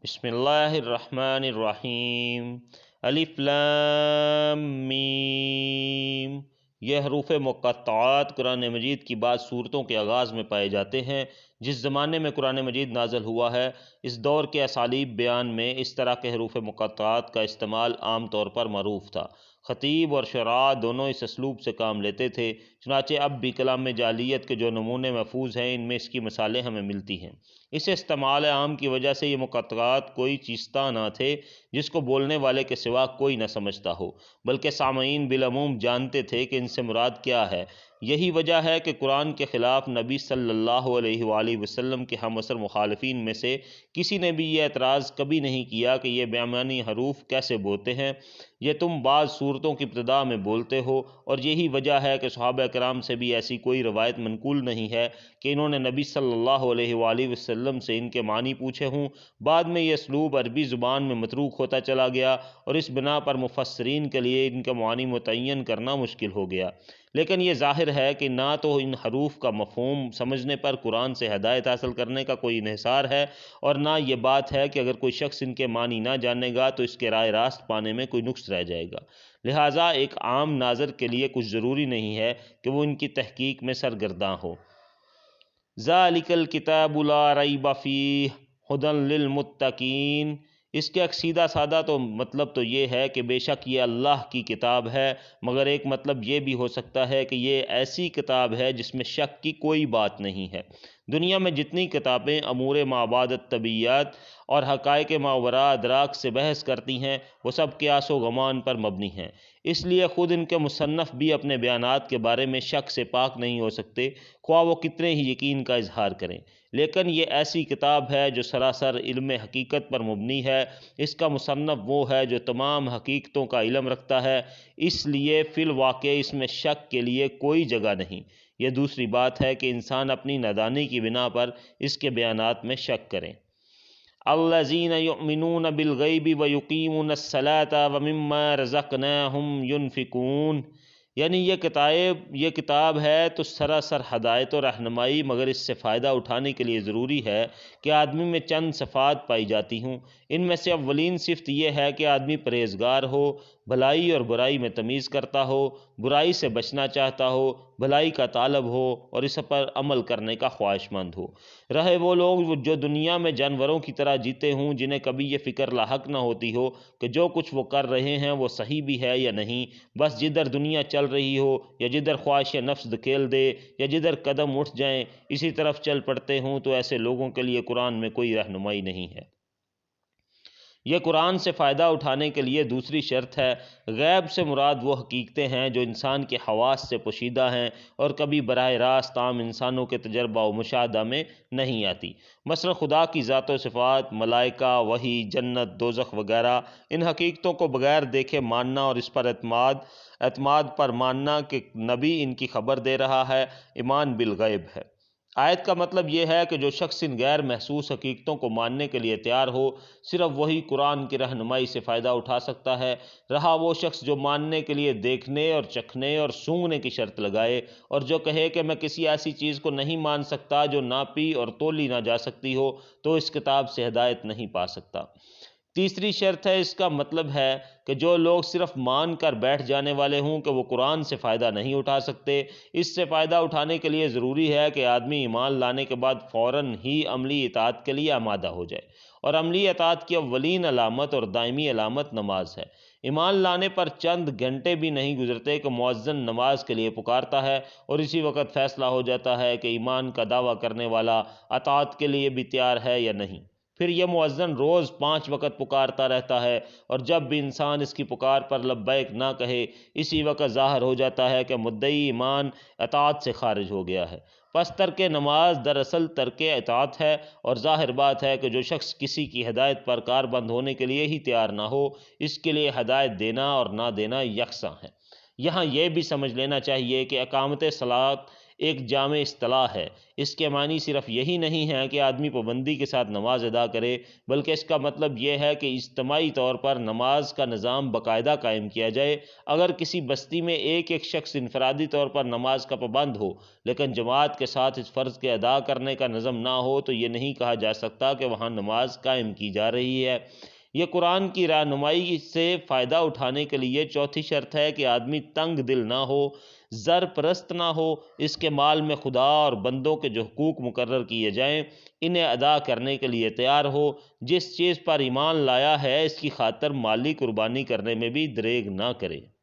بسم اللہ الرحمن الرحیم الف لام میم۔ یہ حروف مقطعات قرآن مجید کی بعض صورتوں کے آغاز میں پائے جاتے ہیں۔ جس زمانے میں قرآن مجید نازل ہوا ہے اس دور کے اسالیب بیان میں اس طرح کے حروف مقطعات کا استعمال عام طور پر معروف تھا۔ خطیب اور شعراء دونوں اس اسلوب سے کام لیتے تھے، چنانچہ اب بھی کلام میں جعلیت کے جو نمونے محفوظ ہیں ان میں اس کی مثالیں ہمیں ملتی ہیں۔ اس استعمال عام کی وجہ سے یہ مقطعات کوئی چیستہ نہ تھے جس کو بولنے والے کے سوا کوئی نہ سمجھتا ہو، بلکہ سامعین بالعموم جانتے تھے کہ ان سے مراد کیا ہے۔ یہی وجہ ہے کہ قرآن کے خلاف نبی صلی اللہ علیہ وآلہ وسلم کے ہم عصر مخالفین میں سے کسی نے بھی یہ اعتراض کبھی نہیں کیا کہ یہ بے معنی حروف کیسے بولتے ہیں، یہ تم بعض صورتوں کی ابتدا میں بولتے ہو، اور یہی وجہ ہے کہ صحابہ کرام سے بھی ایسی کوئی روایت منقول نہیں ہے کہ انہوں نے نبی صلی اللہ علیہ وآلہ وسلم سے ان کے معنی پوچھے ہوں۔ بعد میں یہ اسلوب عربی زبان میں متروک ہوتا چلا گیا اور اس بنا پر مفسرین کے لیے ان کے معنی متعین کرنا مشکل ہو گیا۔ لیکن یہ ظاہر ہے کہ نہ تو ان حروف کا مفہوم سمجھنے پر قرآن سے ہدایت حاصل کرنے کا کوئی انحصار ہے، اور نہ یہ بات ہے کہ اگر کوئی شخص ان کے معنی نہ جانے گا تو اس کے راہ راست پانے میں کوئی نقص رہ جائے گا۔ لہٰذا ایک عام ناظر کے لیے کچھ ضروری نہیں ہے کہ وہ ان کی تحقیق میں سرگرداں ہو۔ ذالک الکتاب لا ریب فیہ ھدی للمتقین۔ اس کے سیدھا سادہ تو مطلب تو یہ ہے کہ بے شک یہ اللہ کی کتاب ہے، مگر ایک مطلب یہ بھی ہو سکتا ہے کہ یہ ایسی کتاب ہے جس میں شک کی کوئی بات نہیں ہے۔ دنیا میں جتنی کتابیں امور مابعد الطبیعیات اور حقائق ماوراء ادراک سے بحث کرتی ہیں وہ سب قیاس و گمان پر مبنی ہیں، اس لیے خود ان کے مصنف بھی اپنے بیانات کے بارے میں شک سے پاک نہیں ہو سکتے، خواہ وہ کتنے ہی یقین کا اظہار کریں۔ لیکن یہ ایسی کتاب ہے جو سراسر علم حقیقت پر مبنی ہے۔ اس کا مصنف وہ ہے جو تمام حقیقتوں کا علم رکھتا ہے، اس لیے فی الواقع اس میں شک کے لیے کوئی جگہ نہیں۔ یہ دوسری بات ہے کہ انسان اپنی نادانی کی بنا پر اس کے بیانات میں شک کریں۔ الذین یؤمنون بالغیب ویقیمون الصلاۃ ومما رزقناہم ینفقون۔ یعنی یہ کتاب ہے تو سراسر ہدایت و رہنمائی، مگر اس سے فائدہ اٹھانے کے لیے ضروری ہے کہ آدمی میں چند صفات پائی جاتی ہوں۔ ان میں سے اولین صفت یہ ہے کہ آدمی پرہیزگار ہو، بھلائی اور برائی میں تمیز کرتا ہو، برائی سے بچنا چاہتا ہو، بھلائی کا طالب ہو اور اس پر عمل کرنے کا خواہش مند ہو۔ رہے وہ لوگ جو دنیا میں جانوروں کی طرح جیتے ہوں، جنہیں کبھی یہ فکر لاحق نہ ہوتی ہو کہ جو کچھ وہ کر رہے ہیں وہ صحیح بھی ہے یا نہیں، بس جدھر دنیا چل رہی ہو یا جدھر خواہش نفس دھکیل دے یا جدھر قدم اٹھ جائیں اسی طرف چل پڑتے ہوں، تو ایسے لوگوں کے لیے قرآن میں کوئی رہنمائی نہیں ہے۔ یہ قرآن سے فائدہ اٹھانے کے لیے دوسری شرط ہے۔ غیب سے مراد وہ حقیقتیں ہیں جو انسان کے حواس سے پوشیدہ ہیں اور کبھی براہ راست عام انسانوں کے تجربہ و مشاہدہ میں نہیں آتی، مثلا خدا کی ذات و صفات، ملائکہ، وحی، جنت، دوزخ وغیرہ۔ ان حقیقتوں کو بغیر دیکھے ماننا اور اس پر اعتماد پر ماننا کہ نبی ان کی خبر دے رہا ہے، ایمان بالغیب ہے۔ آیت کا مطلب یہ ہے کہ جو شخص ان غیر محسوس حقیقتوں کو ماننے کے لیے تیار ہو، صرف وہی قرآن کی رہنمائی سے فائدہ اٹھا سکتا ہے۔ رہا وہ شخص جو ماننے کے لیے دیکھنے اور چکھنے اور سونگھنے کی شرط لگائے اور جو کہے کہ میں کسی ایسی چیز کو نہیں مان سکتا جو ناپی اور تولی نہ جا سکتی ہو، تو اس کتاب سے ہدایت نہیں پا سکتا۔ تیسری شرط ہے، اس کا مطلب ہے کہ جو لوگ صرف مان کر بیٹھ جانے والے ہوں کہ وہ قرآن سے فائدہ نہیں اٹھا سکتے۔ اس سے فائدہ اٹھانے کے لیے ضروری ہے کہ آدمی ایمان لانے کے بعد فوراً ہی عملی اطاعت کے لیے آمادہ ہو جائے، اور عملی اطاعت کی اولین علامت اور دائمی علامت نماز ہے۔ ایمان لانے پر چند گھنٹے بھی نہیں گزرتے کہ مؤذن نماز کے لیے پکارتا ہے اور اسی وقت فیصلہ ہو جاتا ہے کہ ایمان کا دعویٰ کرنے والا اطاعت کے لیے بھی تیار ہے یا نہیں۔ پھر یہ مؤذن روز 5 وقت پکارتا رہتا ہے، اور جب بھی انسان اس کی پکار پر لبیک نہ کہے اسی وقت ظاہر ہو جاتا ہے کہ مدعی ایمان اطاعت سے خارج ہو گیا ہے۔ پس ترک نماز دراصل ترک اطاعت ہے، اور ظاہر بات ہے کہ جو شخص کسی کی ہدایت پر کاربند ہونے کے لیے ہی تیار نہ ہو، اس کے لیے ہدایت دینا اور نہ دینا یکساں ہے۔ یہاں یہ بھی سمجھ لینا چاہیے کہ اقامت صلاۃ ایک جامع اصطلاح ہے۔ اس کے معنی صرف یہی نہیں ہے کہ آدمی پابندی کے ساتھ نماز ادا کرے، بلکہ اس کا مطلب یہ ہے کہ اجتماعی طور پر نماز کا نظام باقاعدہ قائم کیا جائے۔ اگر کسی بستی میں ایک ایک شخص انفرادی طور پر نماز کا پابند ہو لیکن جماعت کے ساتھ اس فرض کے ادا کرنے کا نظم نہ ہو تو یہ نہیں کہا جا سکتا کہ وہاں نماز قائم کی جا رہی ہے۔ یہ قرآن کی رہنمائی سے فائدہ اٹھانے کے لیے چوتھی شرط ہے کہ آدمی تنگ دل نہ ہو، زر پرست نہ ہو، اس کے مال میں خدا اور بندوں کے جو حقوق مقرر کیے جائیں انہیں ادا کرنے کے لیے تیار ہو، جس چیز پر ایمان لایا ہے اس کی خاطر مالی قربانی کرنے میں بھی دریغ نہ کرے۔